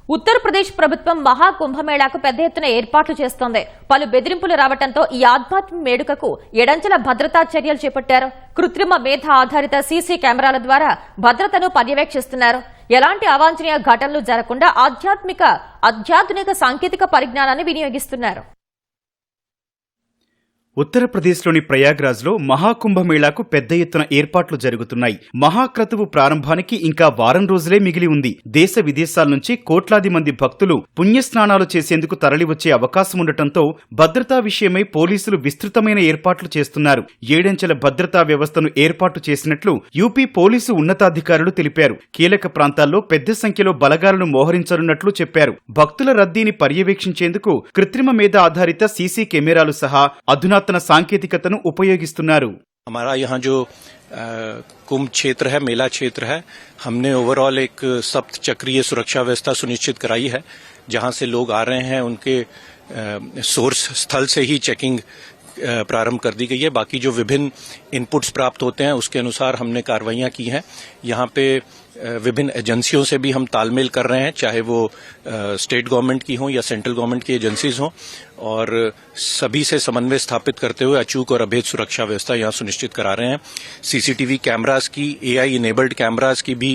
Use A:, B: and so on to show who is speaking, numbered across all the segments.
A: ఉత్తరప్రదేశ్ ప్రభుత్వం మహాకుంభమేళాకు పెద్ద ఎత్తున ఏర్పాట్లు చేస్తోంది. పలు బెదిరింపులు రావడంతో ఈ ఆధ్యాత్మిక వేడుకకు ఎడంచెల భద్రతా చర్యలు చేపట్టారు. కృత్రిమ మేధ ఆధారిత సీసీ కెమెరాల ద్వారా భద్రతను పర్యవేక్షిస్తున్నారు. ఎలాంటి అవాంఛనీయ ఘటనలు జరగకుండా అత్యాధునిక సాంకేతిక పరిజ్ఞానాన్ని వినియోగిస్తున్నారు.
B: ఉత్తరప్రదేశ్లోని ప్రయాగ్రాజ్లో మహాకుంభమేళాకు పెద్ద ఎత్తున ఏర్పాట్లు జరుగుతున్నాయి. మహాక్రతువు ప్రారంభానికి ఇంకా వారం రోజులే మిగిలి ఉంది. దేశ విదేశాల నుంచి కోట్లాది మంది భక్తులు పుణ్యస్నానాలు చేసేందుకు తరలివచ్చే అవకాశం ఉండటంతో భద్రతా విషయమై పోలీసులు విస్తృతమైన ఏర్పాట్లు చేస్తున్నారు. 7 అంచెల భద్రతా వ్యవస్థను ఏర్పాటు చేసినట్లు యూపీ పోలీసు ఉన్నతాధికారులు తెలిపారు. కీలక ప్రాంతాల్లో పెద్ద సంఖ్యలో బలగాలను మోహరించనున్నట్లు చెప్పారు. భక్తుల రద్దీని పర్యవేక్షించేందుకు కృత్రిమ మేధ ఆధారిత సీసీ కెమెరాలు సహా అధునాతన सांकेतिकतनु उपयोगिस्तुन्नारु।
C: हमारा यहाँ जो कुंभ क्षेत्र है, मेला क्षेत्र है, हमने ओवरऑल एक सप्त चक्रीय सुरक्षा व्यवस्था सुनिश्चित कराई है। जहाँ से लोग आ रहे हैं उनके सोर्स स्थल से ही चेकिंग प्रारंभ कर दी गई है। बाकी जो विभिन्न इनपुट्स प्राप्त होते हैं उसके अनुसार हमने कार्रवाइयां की हैं। यहाँ पे विभिन्न एजेंसियों से भी हम तालमेल कर रहे हैं, चाहे वो स्टेट गवर्नमेंट की हों या सेंट्रल गवर्नमेंट की एजेंसीज हों, और सभी से समन्वय स्थापित करते हुए अचूक और अभेद सुरक्षा व्यवस्था यहाँ सुनिश्चित करा रहे हैं। सीसीटीवी कैमरास की, AI इनेबल्ड कैमरास की भी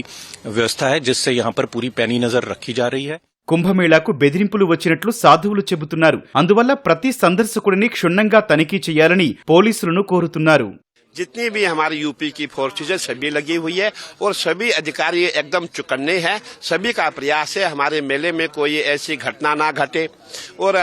C: व्यवस्था है, जिससे यहाँ पर पूरी पैनी नजर रखी जा रही है।
B: కుంభమేళాకు బెదిరింపులు వచ్చినట్లు సాధువులు చెబుతున్నారు. అందువల్ల ప్రతి సందర్శకుడిని క్షుణ్ణంగా తనిఖీ చేయాలని పోలీసులను కోరుతున్నారు.
D: जितनी भी हमारी यूपी की फोर्सेज सभी लगी हुई है और सभी अधिकारी एकदम चुकन्ने हैं। सभी का प्रयास है हमारे मेले में कोई ऐसी घटना ना घटे, और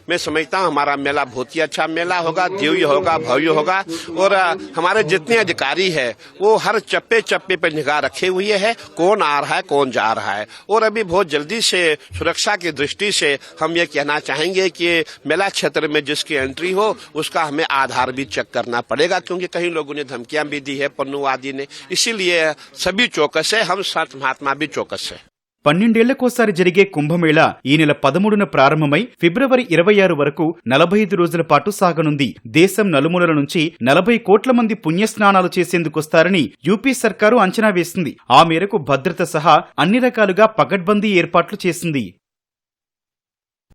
D: मैं समझता हूँ हमारा मेला बहुत ही अच्छा मेला होगा, दिव्य होगा, भव्य होगा, और हमारे जितने अधिकारी है वो हर चप्पे चप्पे पर निगाह रखे हुए है, कौन आ रहा है कौन जा रहा है। और अभी बहुत जल्दी से सुरक्षा की दृष्टि से हम ये कहना चाहेंगे कि मेला क्षेत्र में जिसकी एंट्री हो उसका हमें आधार भी चेक करना पड़ेगा, क्योंकि कई लोगों ने धमकियां भी दी है, पन्नू आदि ने। इसीलिए सभी चौकस है, हम संत महात्मा भी चौकस है।
B: 12 ఏళ్లకోసారి జరిగే కుంభమేళా ఈ నెల 13న ప్రారంభమై ఫిబ్రవరి 26 వరకు 45 రోజుల పాటు సాగనుంది. దేశం నలుమూలల నుంచి 40 కోట్ల మంది పుణ్యస్నానాలు చేసేందుకొస్తారని యూపీ సర్కారు అంచనా వేసింది. ఆ మేరకు భద్రత సహా అన్ని రకాలుగా పకడ్బందీ ఏర్పాట్లు చేసింది.